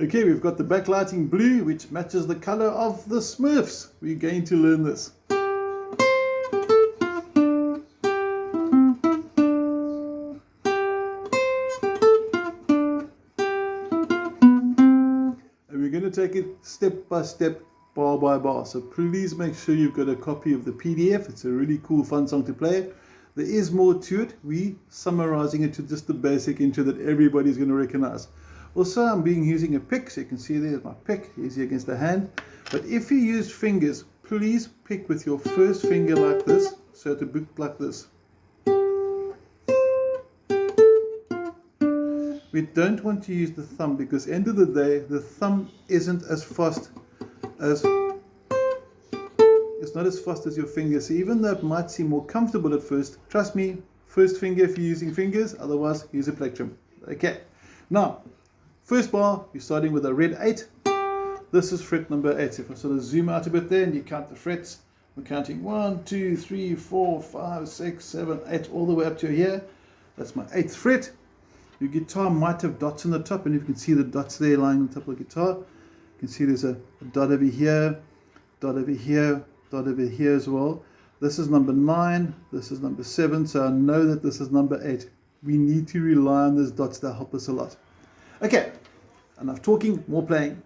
Okay, we've got the backlighting blue, which matches the color of the Smurfs. We're going to learn this. And we're going to take it step by step, bar by bar. So please make sure you've got a copy of the PDF. It's a really cool, fun song to play. There is more to it. We're summarizing it to just the basic intro that everybody's going to recognize. Also, I'm using a pick, so you can see there's my pick, easy against the hand. But if you use fingers, please pick with your first finger like this, so to book like this. We don't want to use the thumb because end of the day, the thumb isn't as fast as, it's not as fast as your finger. So even though it might seem more comfortable at first, trust me, first finger if you're using fingers, otherwise use a plectrum. Okay, now, first bar, you're starting with a red 8. This is fret number 8. If I sort of zoom out a bit there and you count the frets, we're counting 1, 2, 3, 4, 5, 6, 7, 8, all the way up to here. That's my 8th fret. Your guitar might have dots on the top, and you can see the dots there lying on top of the guitar. You can see there's a dot over here, dot over here, dot over here as well. This is number 9, this is number 7, so I know that this is number 8. We need to rely on those dots to help us a lot. Okay, enough talking, more playing.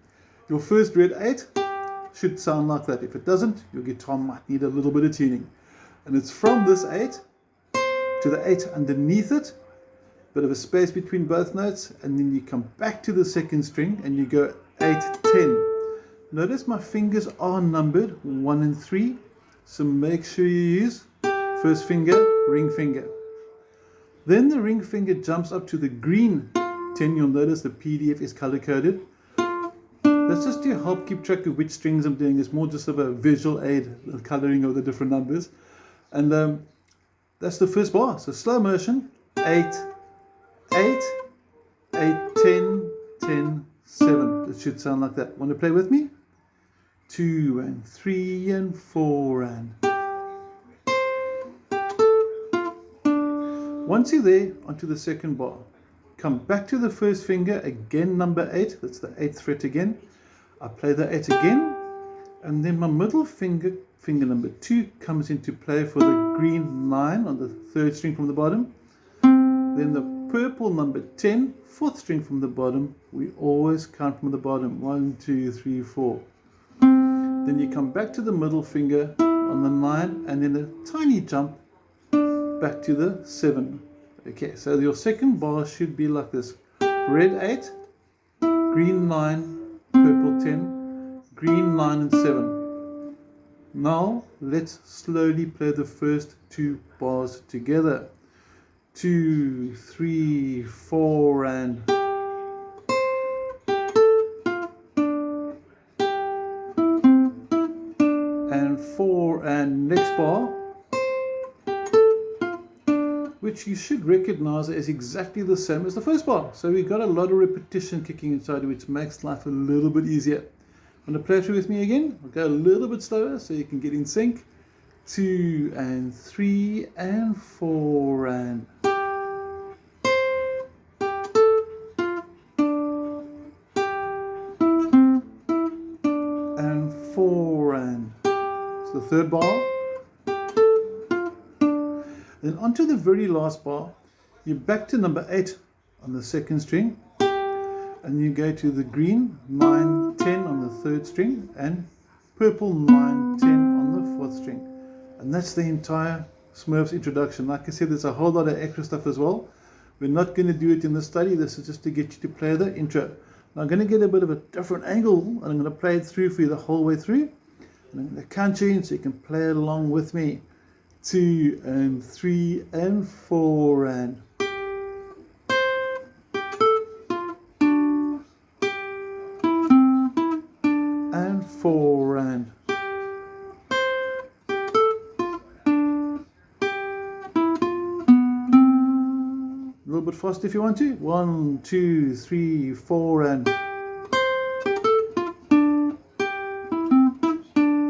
Your first red 8 should sound like that. If it doesn't, your guitar might need a little bit of tuning. And it's from this 8 to the 8 underneath it, bit of a space between both notes, and then you come back to the second string and you go 8, 10. Notice my fingers are numbered 1 and 3, so make sure you use first finger, ring finger. Then the ring finger jumps up to the green 10. You'll notice the PDF is color coded. That's just to help keep track of which strings I'm doing. It's more just of a visual aid, the coloring of the different numbers. And that's the first bar. So slow motion, 8, 8, 8, 10, 10, 7. It should sound like that. Want to play with me? 2 and 3 and 4 and. Once you're there, onto the second bar. Come back to the first finger, again number 8, that's the 8th fret again. I play the 8 again, and then my middle finger, finger number 2, comes into play for the green 9 on the 3rd string from the bottom. Then the purple number 10, 4th string from the bottom. We always count from the bottom, 1, 2, 3, 4. Then you come back to the middle finger on the 9, and then a tiny jump back to the 7. Okay, so your second bar should be like this. Red 8, green 9, purple 10, green 9 and 7. Now, let's slowly play the first 2 bars together. 2, 3, 4 and. And 4 and next bar, which you should recognize as exactly the same as the first bar. So we've got a lot of repetition kicking inside, which makes life a little bit easier. Want to play through with me again? I'll go a little bit slower so you can get in sync. 2 and 3 and 4 and. And 4 and. It's the third bar. Then onto the very last bar, you're back to number 8 on the 2nd string, and you go to the green 9, 10 on the 3rd string, and purple 9, 10 on the 4th string. And that's the entire Smurfs introduction. Like I said, there's a whole lot of extra stuff as well. We're not going to do it in the study. This is just to get you to play the intro. Now I'm going to get a bit of a different angle, and I'm going to play it through for you the whole way through. And I'm going to count you in so you can play along with me. 2 and 3 and 4 and. And 4 and. A little bit faster if you want to. 1, 2, 3, 4 and.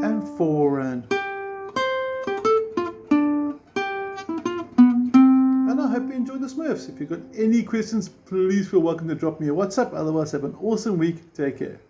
And 4 and. And I hope you enjoyed the Smurfs. If you've got any questions, please feel welcome to drop me a WhatsApp. Otherwise, have an awesome week. Take care.